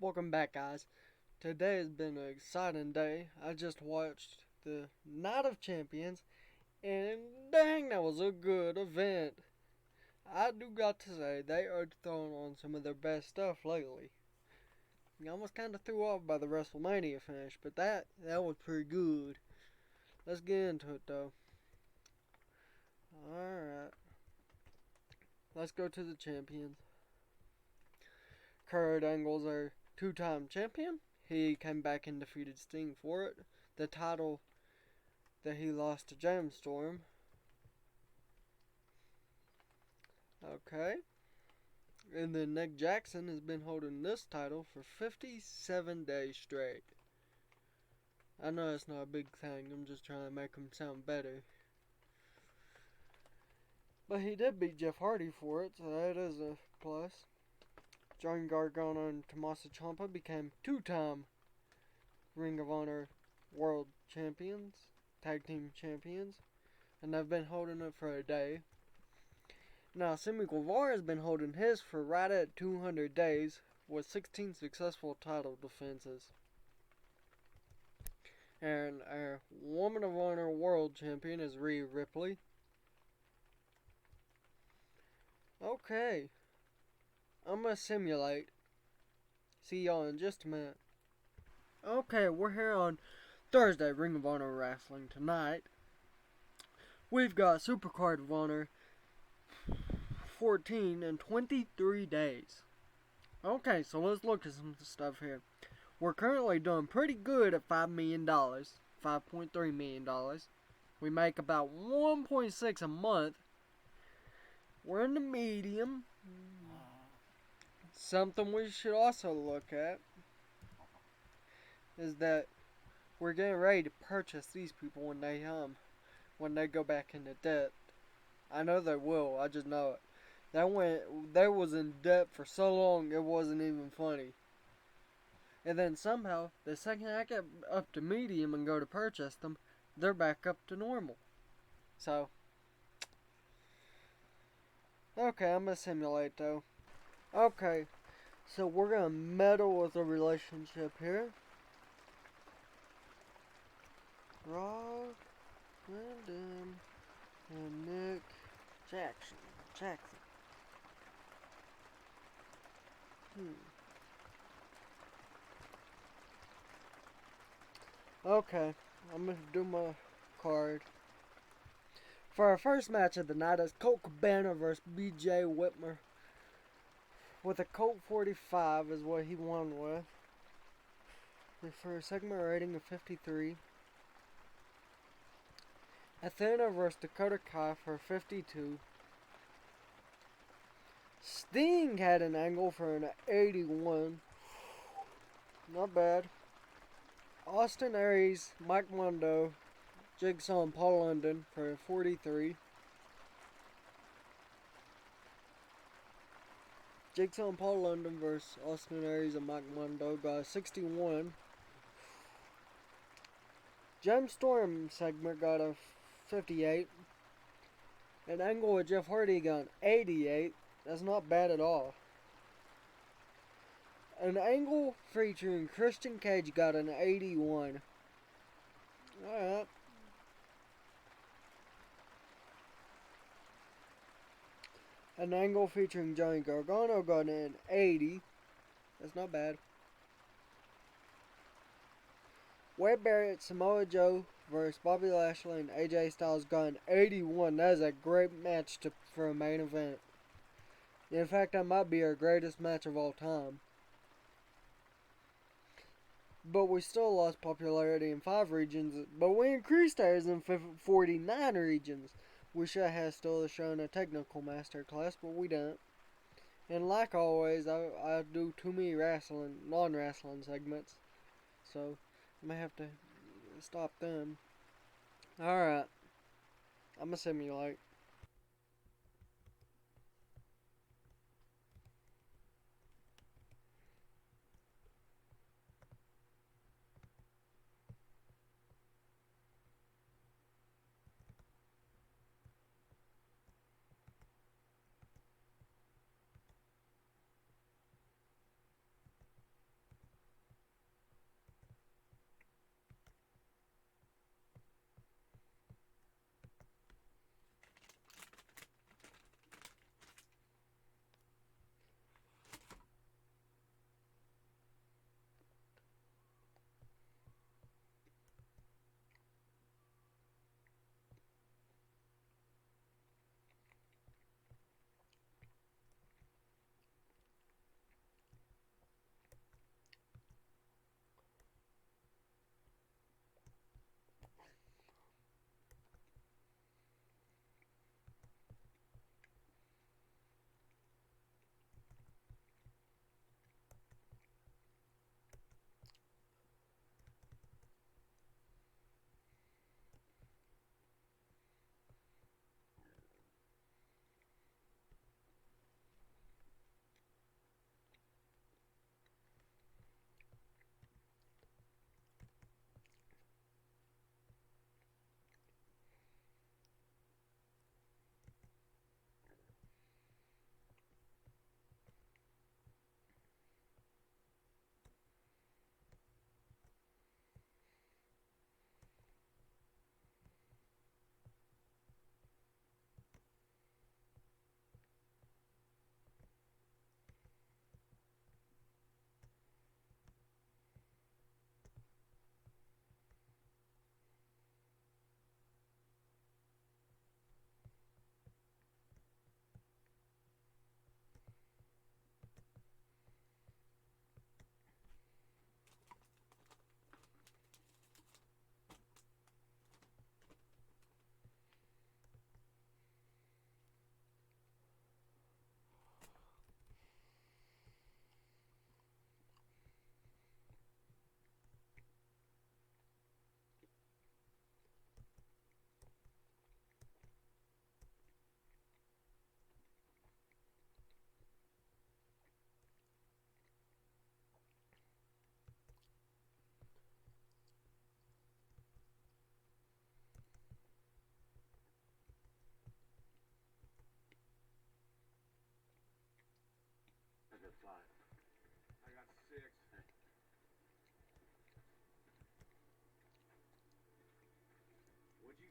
Welcome back, guys. Today has been an exciting day. I just watched the Night of Champions, and dang, that was a good event. I do got to say, they are throwing on some of their best stuff lately. I was kind of threw off by the WrestleMania finish, but that was pretty good. Let's get into it, though. Alright, let's go to the champions. Kurt Angle's our two-time champion. He came back and defeated Sting for it. The title that he lost to Jamstorm. Okay. And then Nick Jackson has been holding this title for 57 days straight. I know it's not a big thing. I'm just trying to make him sound better. But he did beat Jeff Hardy for it, so that is a plus. Johnny Gargano and Tommaso Ciampa became two-time Ring of Honor World Champions, Tag Team Champions, and they've been holding it for a day. Now, Sammy Guevara has been holding his for right at 200 days with 16 successful title defenses. And our Woman of Honor World Champion is Rhea Ripley. Okay. I'm gonna simulate. See y'all in just a minute. Okay, we're here on Thursday, Ring of Honor Wrestling tonight. We've got Supercard of Honor 14 in 23 days. Okay, so let's look at some stuff here. We're currently doing pretty good at $5 million, $5.3 million. We make about 1.6 a month. We're in the medium. Something we should also look at is that we're getting ready to purchase these people when they go back into debt. I know they will. I just know it. They was in debt for so long it wasn't even funny. And then somehow, the second I get up to medium and go to purchase them, they're back up to normal. So, okay, I'm gonna simulate though. Okay, so we're gonna meddle with a relationship here. Rob, Brandon, and Nick Jackson. Okay, I'm gonna do my card. For our first match of the night is Colt Cabana versus BJ Whitmer. With a Colt 45 is what he won with. For a segment rating of 53. Athena versus Dakota Kai for 52. Sting had an angle for an 81. Not bad. Austin Aries, Mike Mondo, Jigsaw and Paul London for 43. Jigsaw and Paul London versus Austin Aries and Mike Mondo got 61. Gemstorm segment got a 58. An angle with Jeff Hardy got an 88. That's not bad at all. An angle featuring Christian Cage got an 81. Alright. An angle featuring Johnny Gargano got an 80. That's not bad. Wade Barrett, Samoa Joe versus Bobby Lashley and AJ Styles got an 81. That is a great match for a main event. In fact, that might be our greatest match of all time. But we still lost popularity in 5 regions, but we increased ours in 49 regions. We should have still shown a technical masterclass, but we didn't. And like always, I do too many non-wrestling segments. So, I may have to stop them. Alright. I'm gonna simulate.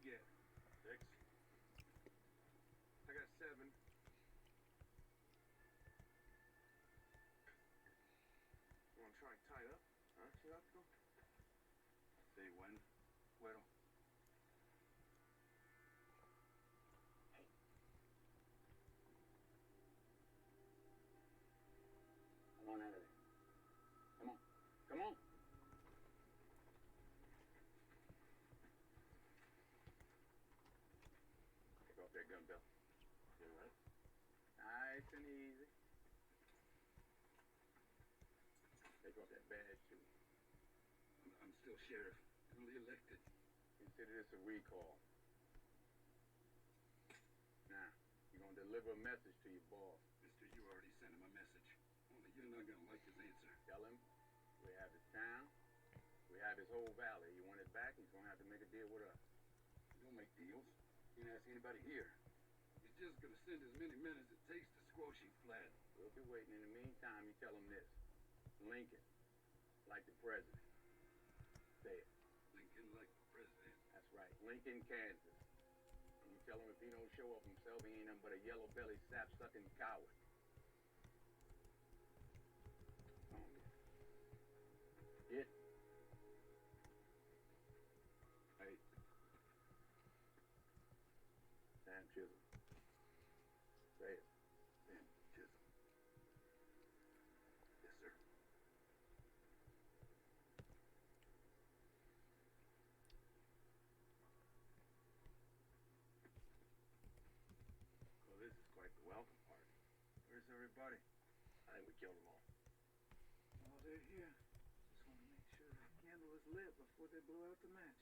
get? 6. I got 7. You want to try and tie it up? Huh, Chilaco? Say when? Puedo. Hey. Come on out of there. Come on. Come on. Take off that gun belt. You all right? Nice and easy. Take off that badge, too. I'm still sheriff. Newly elected. Consider this a recall. Now, you're going to deliver a message to your boss. Mister, you already sent him a message. Only you're not going to like his answer. Tell him we have his town. We have his whole valley. You want it back, he's going to have to make a deal with us. You don't make deals. You didn't ask anybody here. He's just going to send as many men as it takes to squash you flat. We'll be waiting. In the meantime, you tell him this. Lincoln, like the president. Say it. Lincoln like the president. That's right. Lincoln, Kansas. And you tell him if he don't show up himself, he ain't nothing but a yellow-bellied, sap-sucking coward. Come on, get. Hey. Sam Chisholm. Say it. Sam Chisholm. Yes, sir. Well, this is quite the welcome party. Where's everybody? I think we killed them all. Oh, they're here. Just want to make sure the candle is lit before they blow out the match.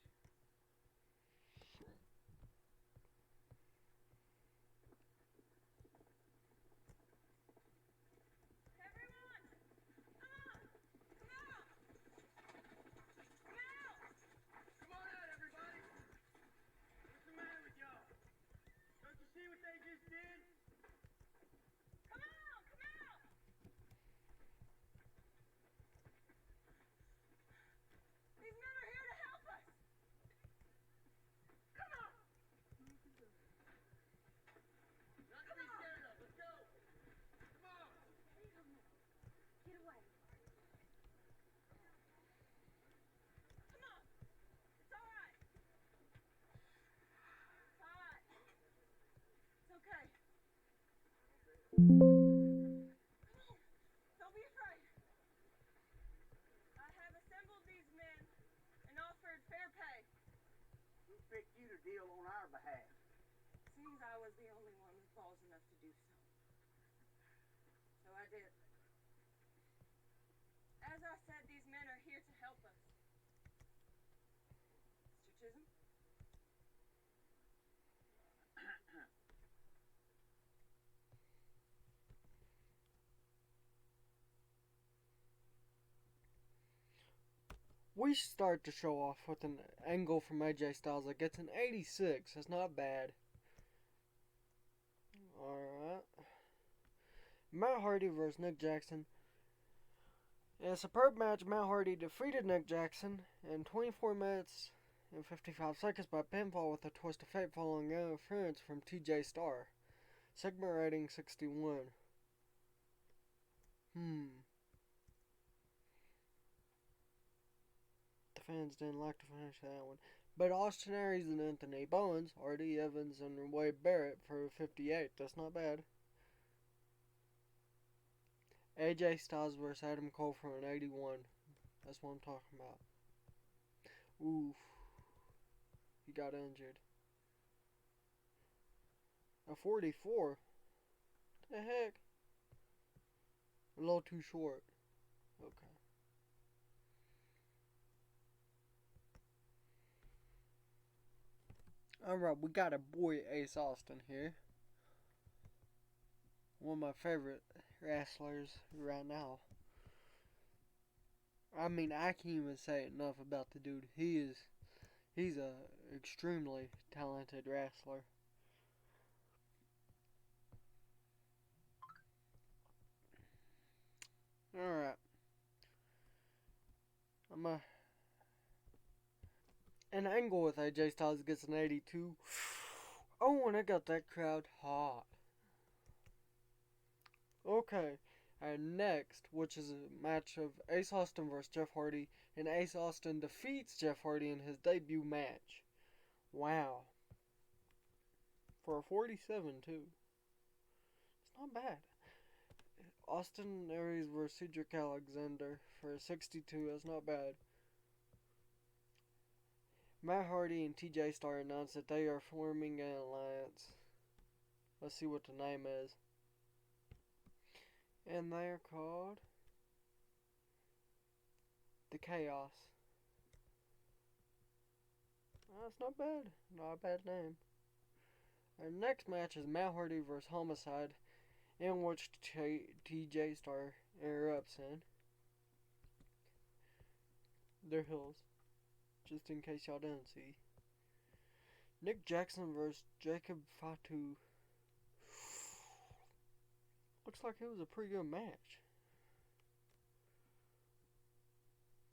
See what they just did? Come out! Come out! These men are here to help us! Come on! Not to be scared of. Let's go! Come on! Hell no. Get away. Come on! It's all right. It's all right. It's okay. Come on. Don't be afraid. I have assembled these men and offered fair pay. Who picked you to deal on our behalf? Seems I was the only one with balls enough to do so. So I did. As I said, these men are here to help us. Mr. Chisholm? We start to show off with an angle from AJ Styles that gets an 86. That's not bad. Alright. Matt Hardy versus Nick Jackson. In a superb match, Matt Hardy defeated Nick Jackson in 24 minutes and 55 seconds by pinfall with a twist of fate following interference from TJ Starr. Segment rating 61. The fans didn't like to finish that one. But Austin Aries and Anthony Bowens, R.D. Evans, and Wade Barrett for 58. That's not bad. AJ Styles versus Adam Cole for an 81. That's what I'm talking about. Oof. He got injured. A 44? What the heck? A little too short. Okay. Alright, we got a boy Ace Austin here. One of my favorite wrestlers right now. I mean, I can't even say enough about the dude. He's a extremely talented wrestler. Alright. An angle with AJ Styles gets an 82. Oh, and I got that crowd hot. Okay, and next, which is a match of Ace Austin versus Jeff Hardy, and Ace Austin defeats Jeff Hardy in his debut match. Wow. For a 47, too. It's not bad. Austin Aries versus Cedric Alexander for a 62. That's not bad. Matt Hardy and TJ Starr announced that they are forming an alliance. Let's see what the name is. And they are called the Chaos. That's not bad. Not a bad name. Our next match is Matt Hardy vs. Homicide, in which TJ Starr interrupts in. They're heels, just in case y'all didn't see. Nick Jackson vs. Jacob Fatu. Looks like it was a pretty good match.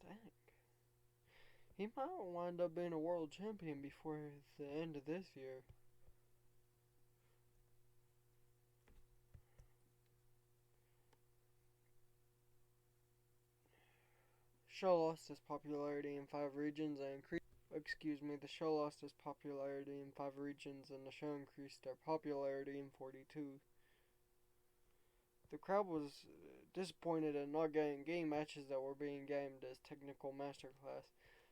Dang. He might wind up being a world champion before the end of this year. Show lost its popularity in 5 regions and the show lost its popularity in 5 regions and the show increased their popularity in 42. The crowd was disappointed in not getting game matches that were being gamed as technical masterclass.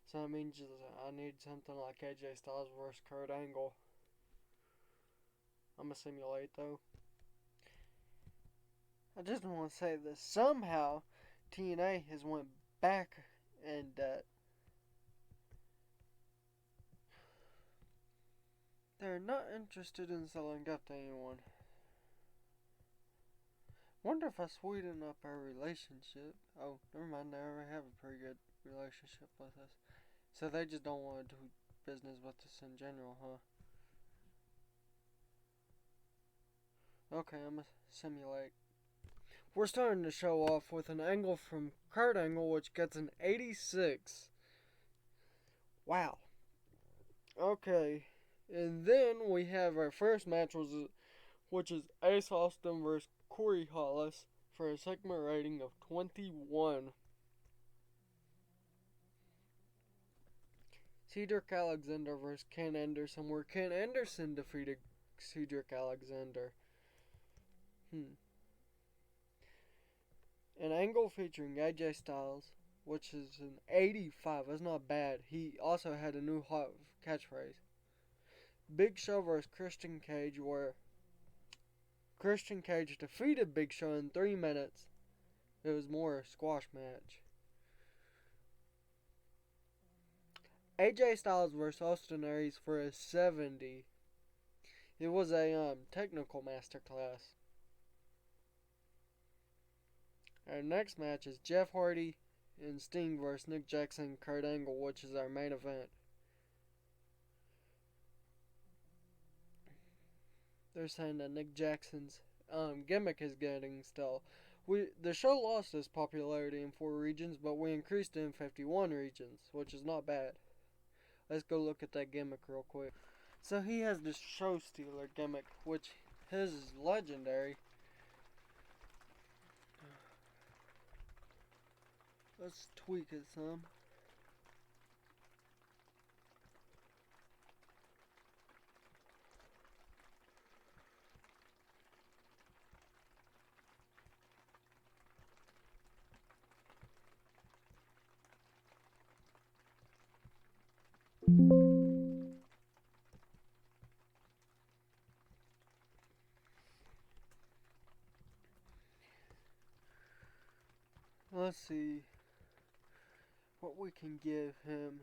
So that means I need something like AJ Styles vs. Kurt Angle. I'm gonna simulate though. I just want to say this. Somehow, TNA has went back in debt. They're not interested in selling up to anyone. Wonder if I sweeten up our relationship. Oh, never mind. They already have a pretty good relationship with us. So they just don't want to do business with us in general, huh? Okay, I'm gonna simulate. We're starting to show off with an angle from Kurt Angle, which gets an 86. Wow. Okay, and then we have our first match, which is Ace Austin versus Corey Hollis for a segment rating of 21. Cedric Alexander versus Ken Anderson, where Ken Anderson defeated Cedric Alexander. An angle featuring AJ Styles, which is an 85. That's not bad. He also had a new hot catchphrase. Big Show versus Christian Cage, where Christian Cage defeated Big Show in 3 minutes. It was more a squash match. AJ Styles versus Austin Aries for a 70. It was a technical masterclass. Our next match is Jeff Hardy and Sting versus Nick Jackson and Kurt Angle, which is our main event. They're saying that Nick Jackson's gimmick is getting stale. The show lost its popularity in 4 regions, but we increased it in 51 regions, which is not bad. Let's go look at that gimmick real quick. So he has this show stealer gimmick, which his is legendary. Let's tweak it some. Let's see what we can give him.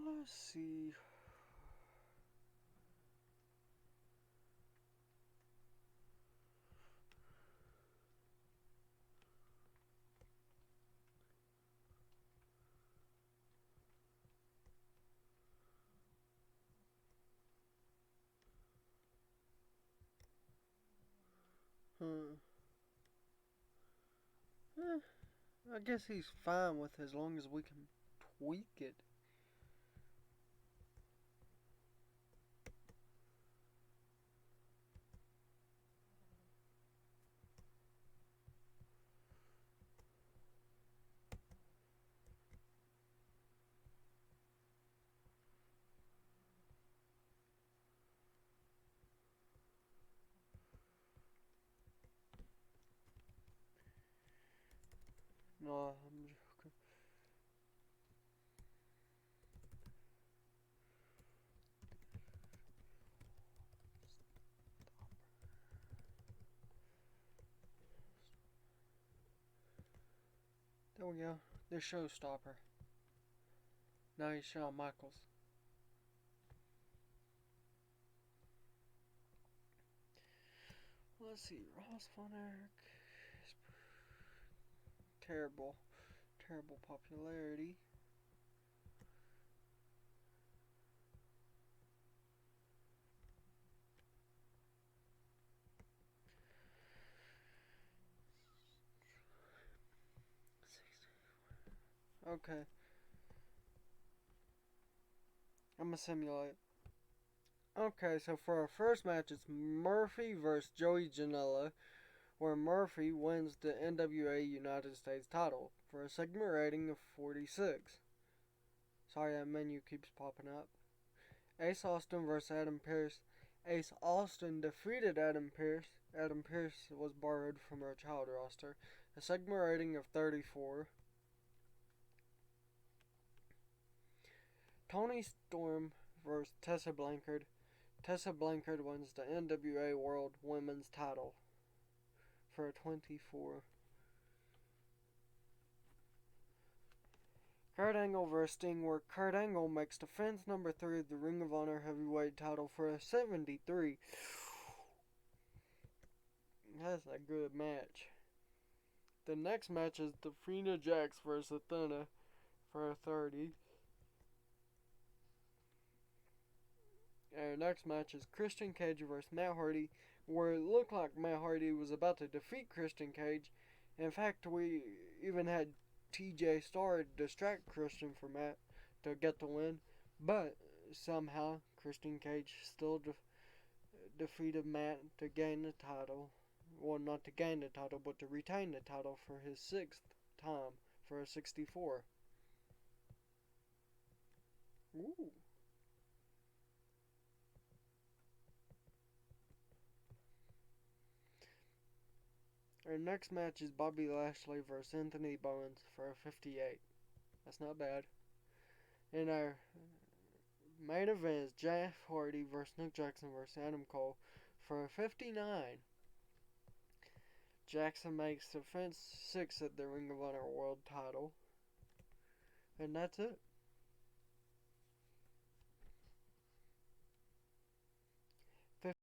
Let's see. Hmm. Eh, I guess he's fine with as long as we can tweak it. No, I'm joking. There we go. The showstopper. Now he's Shawn Michaels. Let's see. Ross Von Erich. Terrible. Terrible popularity. Okay. I'm gonna simulate. Okay, so for our first match, it's Murphy versus Joey Janela, where Murphy wins the NWA United States title for a segment rating of 46. Sorry, that menu keeps popping up. Ace Austin versus Adam Pearce. Ace Austin defeated Adam Pearce. Adam Pearce was borrowed from our child roster. A segment rating of 34. Tony Storm versus Tessa Blanchard. Tessa Blanchard wins the NWA World Women's title for a 24. Kurt Angle vs. Sting, where Kurt Angle makes defense number 3 of the Ring of Honor Heavyweight title for a 73. That's a good match. The next match is Defina Jax vs. Athena for a 30. Our next match is Christian Cage vs. Matt Hardy, where it looked like Matt Hardy was about to defeat Christian Cage. In fact, we even had TJ Starr distract Christian from Matt to get the win, but somehow Christian Cage still defeated Matt to gain the title. Well, not to gain the title, but to retain the title for his 6th time for a 64. Ooh. Our next match is Bobby Lashley versus Anthony Bowens for a 58. That's not bad. And our main event is Jeff Hardy versus Nick Jackson versus Adam Cole for a 59. Jackson makes defense 6 at the Ring of Honor World title. And that's it.